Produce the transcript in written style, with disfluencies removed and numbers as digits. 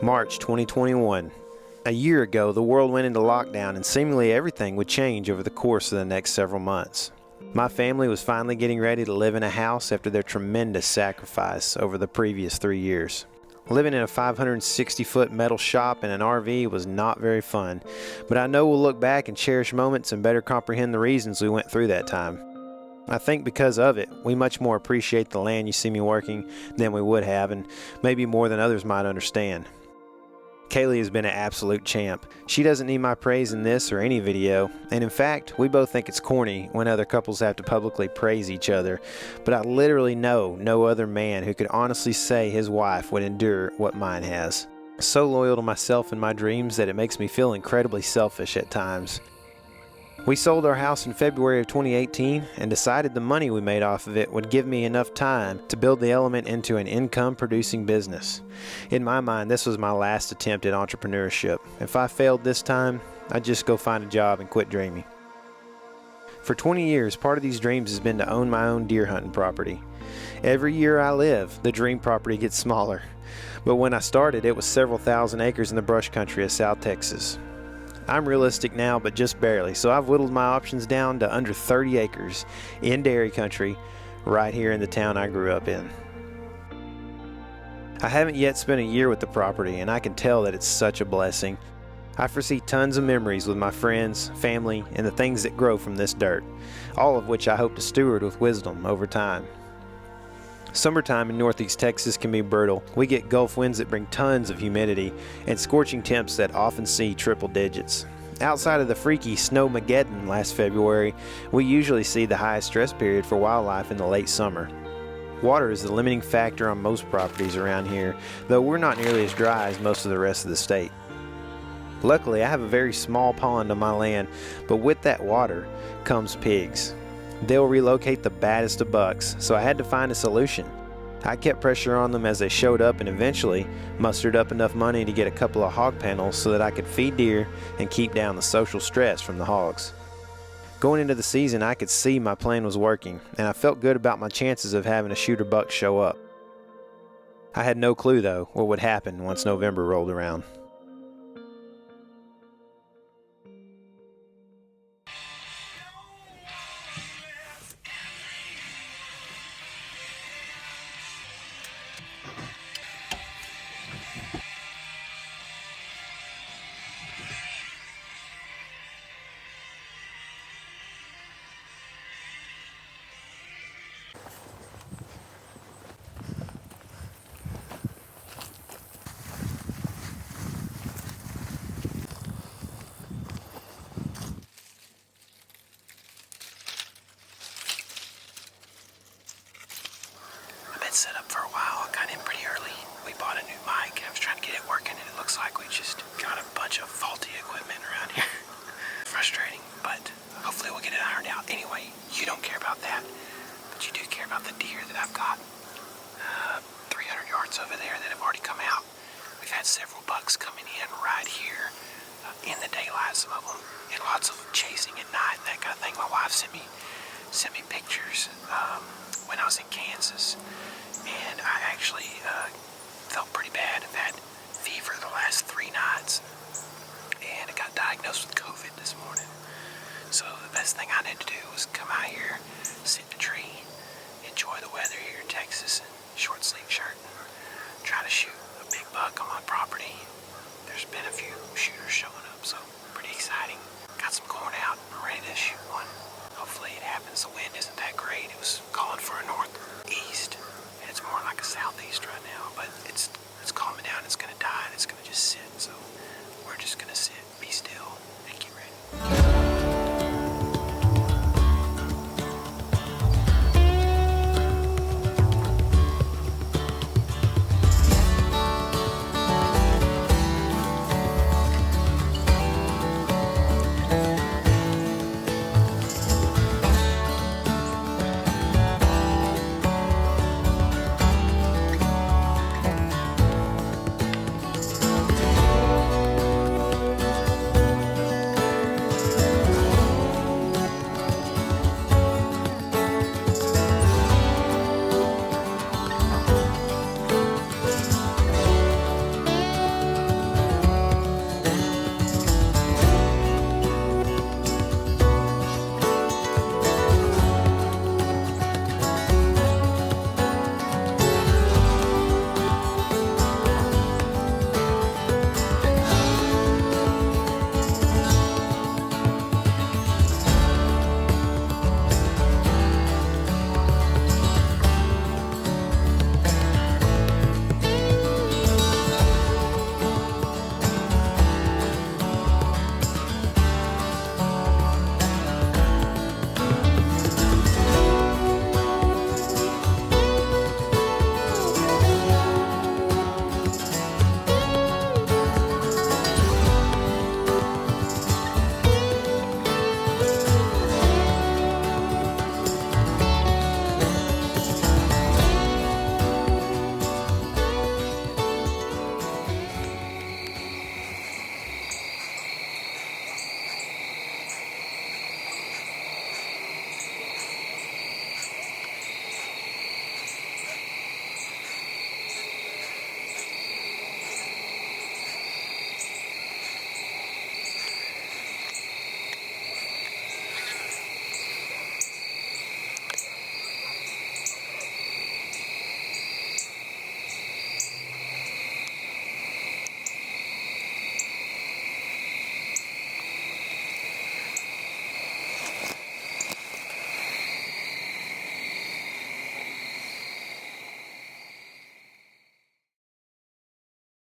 March 2021. A year ago, the world went into lockdown and seemingly everything would change over the course of the next several months. My family was finally getting ready to live in a house after their tremendous sacrifice over the previous 3 years. Living in a 560-foot metal shop in an RV was not very fun, but I know we'll look back and cherish moments and better comprehend the reasons we went through that time. I think because of it, we much more appreciate the land you see me working than we would have, and maybe more than others might understand. Kaylee has been an absolute champ. She doesn't need my praise in this or any video, and in fact, we both think it's corny when other couples have to publicly praise each other, but I literally know no other man who could honestly say his wife would endure what mine has. So loyal to myself and my dreams that it makes me feel incredibly selfish at times. We sold our house in February of 2018 and decided the money we made off of it would give me enough time to build the element into an income-producing business. In my mind, this was my last attempt at entrepreneurship. If I failed this time, I'd just go find a job and quit dreaming. For 20 years, part of these dreams has been to own my own deer hunting property. Every year I live, the dream property gets smaller. But when I started, it was several thousand acres in the brush country of South Texas. I'm realistic now, but just barely, so I've whittled my options down to under 30 acres in dairy country right here in the town I grew up in. I haven't yet spent a year with the property, and I can tell that it's such a blessing. I foresee tons of memories with my friends, family, and the things that grow from this dirt, all of which I hope to steward with wisdom over time. Summertime in Northeast Texas can be brutal. We get Gulf winds that bring tons of humidity and scorching temps that often see triple digits. Outside of the freaky Snowmageddon last February, we usually see the highest stress period for wildlife in the late summer. Water is the limiting factor on most properties around here, though we're not nearly as dry as most of the rest of the state. Luckily, I have a very small pond on my land, but with that water comes pigs. They'll relocate the baddest of bucks, so I had to find a solution. I kept pressure on them as they showed up and eventually mustered up enough money to get a couple of hog panels so that I could feed deer and keep down the social stress from the hogs. Going into the season, I could see my plan was working, and I felt good about my chances of having a shooter buck show up. I had no clue, though, what would happen once November rolled around. Set up for a while. I got in pretty early. We bought a new mic. I was trying to get it working, and it looks like we just got a bunch of faulty equipment around here. Frustrating, but hopefully we'll get it ironed out. Anyway, you don't care about that, but you do care about the deer that I've got. 300 yards over there that have already come out. We've had several bucks coming in right here in the daylight, some of them, and lots of chasing at night, that kind of thing. My wife sent me pictures